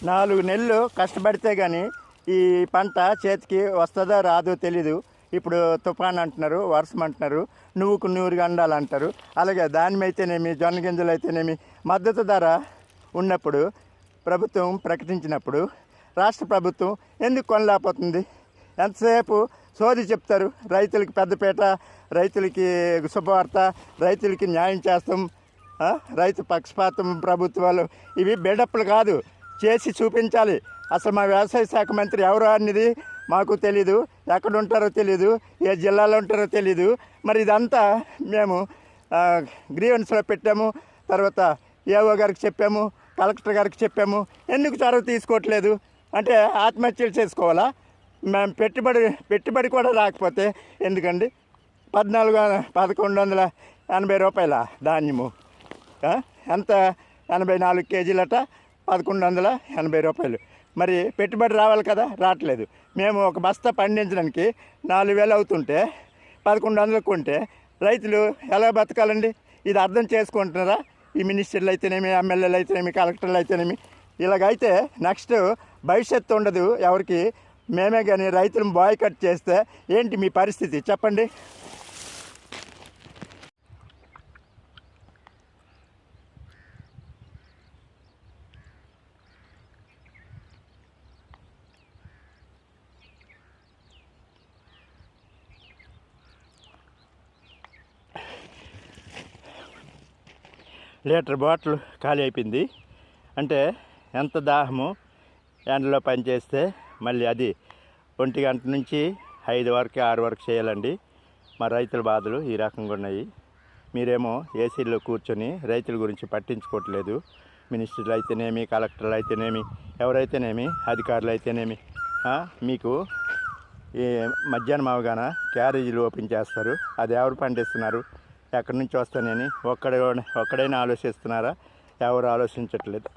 4 నెలలు కష్టపడితే కానీ ఈ పంట చేతికి వస్తుందో రాదో తెలీదు. ఇప్పుడు తుఫాన్ అంటున్నారు, వర్షం అంటున్నారు, నువ్వుకు నూరుగా అంటారు. అలాగే ధాన్యం అయితేనేమి, జొన్న గింజలు అయితేనేమి మద్దతు ధర ఉన్నప్పుడు ప్రభుత్వం ప్రకటించినప్పుడు రాష్ట్ర ప్రభుత్వం ఎందుకు కొనలేకపోతుంది? ఎంతసేపు సోది చెప్తారు. రైతులకి పెద్దపీట, రైతులకి శుభవార్త, రైతులకి న్యాయం చేస్తాం, రైతు పక్షపాతం ప్రభుత్వాలు. ఇవి బిల్డప్లు కాదు, చేసి చూపించాలి. అసలు మా వ్యవసాయ శాఖ మంత్రి ఎవరు అనేది మాకు తెలీదు, ఎక్కడ ఉంటారో తెలీదు, ఏ జిల్లాలో ఉంటారో తెలీదు. మరి ఇదంతా మేము గ్రీవెన్స్లో పెట్టాము, తర్వాత ఏఓ గారికి చెప్పాము, కలెక్టర్ గారికి చెప్పాము. ఎందుకు చొరవ తీసుకోవట్లేదు అంటే ఆత్మహత్యలు చేసుకోవాలా? మేము పెట్టుబడి కూడా రాకపోతే ఎందుకండి? 1180 రూపాయల ధాన్యము ఎంత? 84 కేజీలట, 1180 రూపాయలు. మరి పెట్టుబడి రావాలి కదా, రావట్లేదు. మేము ఒక బస్తా పండించడానికి 4000 అవుతుంటే 1100 కొంటే రైతులు ఎలా బతకాలండి? ఇది అర్థం చేసుకుంటున్నారా ఈ మినిస్టర్లు అయితేనేమి, ఎమ్మెల్యేలు అయితేనేమి, కలెక్టర్లు అయితేనేమి? ఇలాగైతే నెక్స్ట్ భవిష్యత్తు ఉండదు ఎవరికి. మేమే కానీ రైతులను బాయ్కట్ చేస్తే ఏంటి మీ పరిస్థితి చెప్పండి? లీటర్ బాటిల్ ఖాళీ అయిపోయింది. అంటే ఎంత దాహము! ఎండలో పనిచేస్తే మళ్ళీ అది 1 గంట నుంచి 5 వరకు 6 వరకు చేయాలండి. మా రైతుల బాధలు ఈ రకంగా ఉన్నాయి. మీరేమో ఏసీల్లో కూర్చొని రైతుల గురించి పట్టించుకోవట్లేదు. మినిస్టర్లు అయితేనేమి, కలెక్టర్లు అయితేనేమి, ఎవరైతేనేమి, అధికారులు అయితేనేమి మీకు ఈ మధ్యాహ్నం అవగానే క్యారేజీలు ఓపెన్ చేస్తారు. అది ఎవరు పండిస్తున్నారు, ఎక్కడి నుంచి వస్తానని ఒక్కడైనా ఆలోచిస్తున్నారా? ఎవరు ఆలోచించట్లేదు.